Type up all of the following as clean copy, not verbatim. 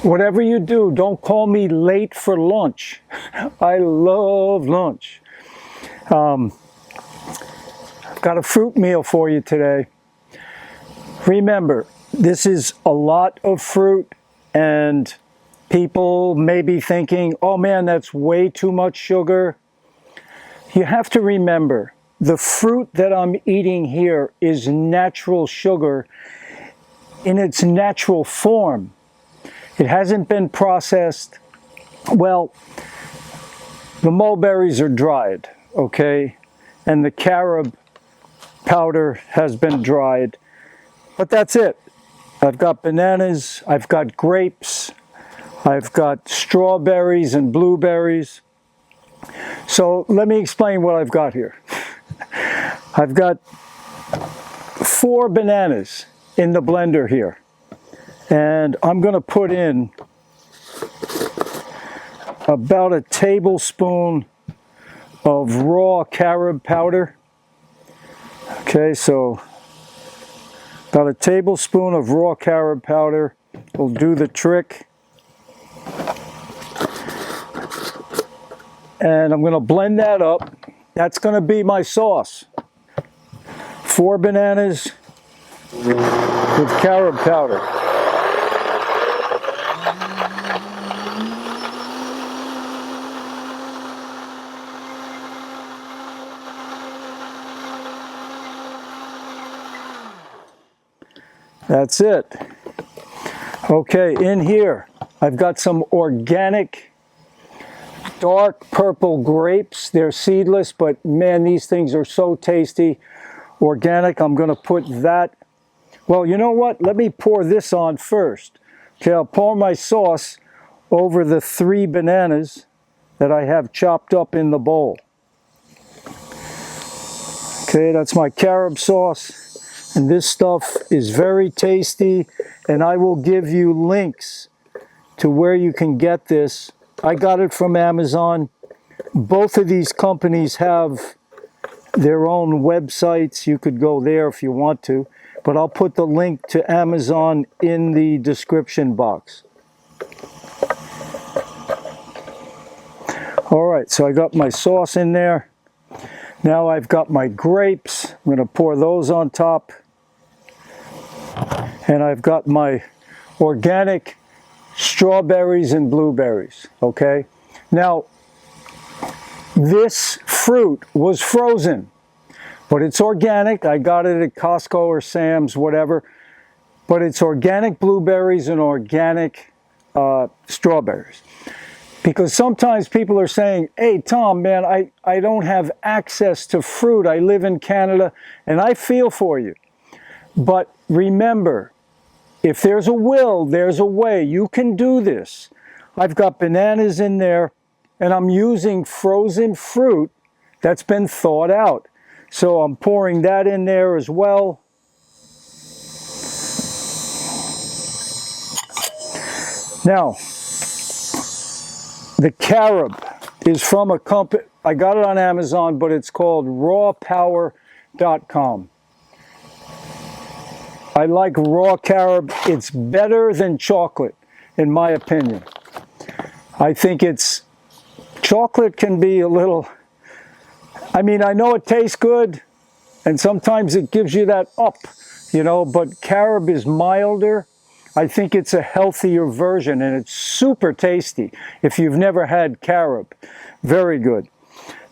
Whatever you do, don't call me late for lunch. I love lunch. I've got a fruit meal for you today. Remember, this is a lot of fruit, and people may be thinking, oh man, that's way too much sugar. You have to remember, the fruit that I'm eating here is natural sugar in its natural form. It hasn't been processed. Well, the mulberries are dried, okay? And the carob powder has been dried. But that's it. I've got bananas, I've got grapes, I've got strawberries and blueberries. So let me explain what I've got here. I've got 4 bananas in the blender here. And I'm going to put in about a tablespoon of raw carob powder. Okay, so about a tablespoon of raw carob powder will do the trick. And I'm going to blend that up. That's going to be my sauce. 4 bananas with carob powder. That's it. Okay, in here, I've got some organic dark purple grapes. They're seedless, but man, these things are so tasty. Organic, I'm going to put that. Well, you know what? Let me pour this on first. Okay, I'll pour my sauce over the 3 bananas that I have chopped up in the bowl. Okay, that's my carob sauce. And this stuff is very tasty, and I will give you links to where you can get this. I got it from Amazon. Both of these companies have their own websites. You could go there if you want to, but I'll put the link to Amazon in the description box. All right, so I got my sauce in there. Now I've got my grapes. I'm going to pour those on top. And I've got my organic strawberries and blueberries, okay? Now, this fruit was frozen, but it's organic. I got it at Costco or Sam's, whatever. But it's organic blueberries and organic strawberries. Because sometimes people are saying, hey, Tom, man, I don't have access to fruit. I live in Canada, and I feel for you. But remember, if there's a will, there's a way. You can do this. I've got bananas in there, and I'm using frozen fruit that's been thawed out. So I'm pouring that in there as well. Now, the carob is from a company, I got it on Amazon, but it's called rawpower.com. I like raw carob. It's better than chocolate, in my opinion. I think chocolate can be a little, I mean, I know it tastes good, and sometimes it gives you that up, you know, but carob is milder. I think it's a healthier version, and it's super tasty if you've never had carob. Very good.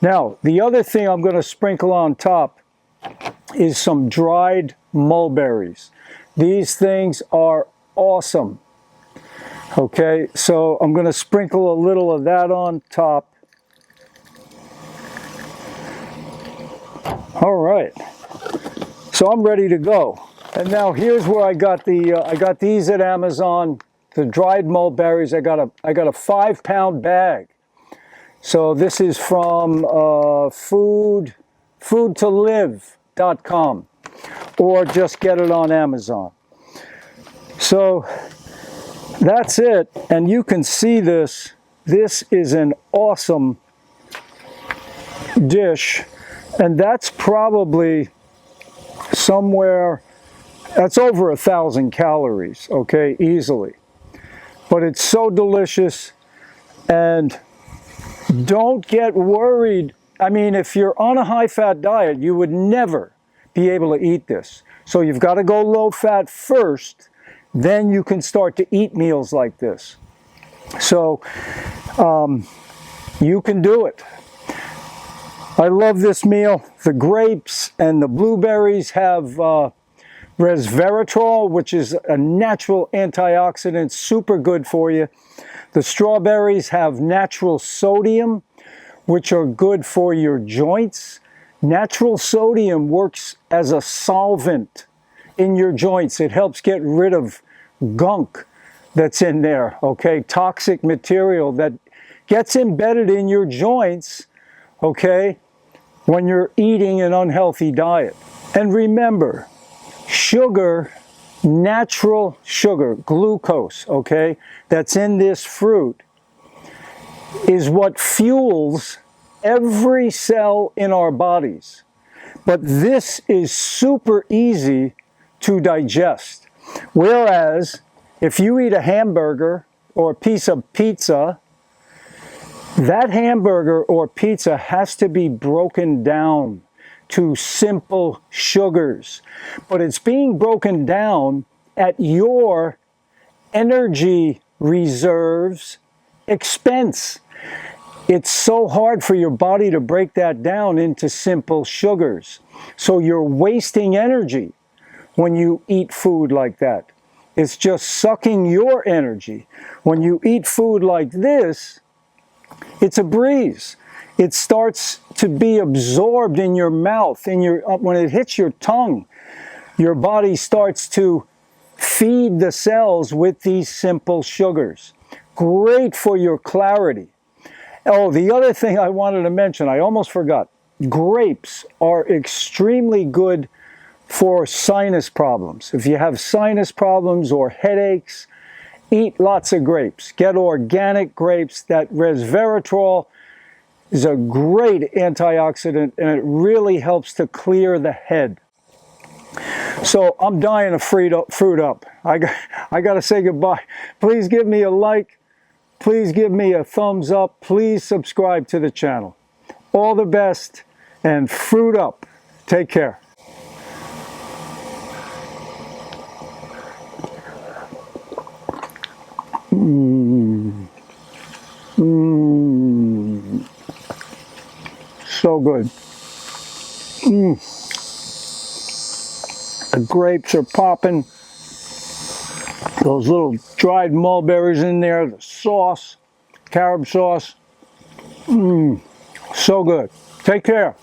Now, the other thing I'm going to sprinkle on top is some dried mulberries. These things are awesome. Okay, so I'm going to sprinkle a little of that on top. All right, so I'm ready to go. And now here's where I got these at Amazon, the dried mulberries. I got a 5-pound bag. So this is from foodtolive.com, or just get it on Amazon. So that's it, and you can see this. This is an awesome dish, and that's probably somewhere, that's over 1,000 calories, okay, easily. but it's so delicious. And don't get worried. I mean, if you're on a high-fat diet, you would never be able to eat this. So you've got to go low-fat first, then you can start to eat meals like this. So you can do it. I love this meal. The grapes and the blueberries have resveratrol, which is a natural antioxidant, super good for you. The strawberries have natural sodium, which are good for your joints. Natural sodium works as a solvent in your joints. It helps get rid of gunk that's in there, okay? Toxic material that gets embedded in your joints, okay, when you're eating an unhealthy diet. And remember, sugar, natural sugar, glucose, okay, that's in this fruit is what fuels every cell in our bodies. But this is super easy to digest. Whereas, if you eat a hamburger or a piece of pizza, that hamburger or pizza has to be broken down to simple sugars. But it's being broken down at your energy reserves expense. It's so hard for your body to break that down into simple sugars. So you're wasting energy when you eat food like that. It's just sucking your energy. When you eat food like this, it's a breeze. It starts to be absorbed in your mouth, when it hits your tongue, your body starts to feed the cells with these simple sugars. Great for your clarity. Oh, the other thing I wanted to mention, I almost forgot. Grapes are extremely good for sinus problems. If you have sinus problems or headaches, eat lots of grapes. Get organic grapes. That resveratrol is a great antioxidant, and it really helps to clear the head. So I'm dying to fruit up. I got to say goodbye. Please give me a like. Please give me a thumbs up. Please subscribe to the channel. All the best, and fruit up. Take care. So good. The grapes are popping. Those little dried mulberries in there, the sauce, carob sauce. So good. Take care.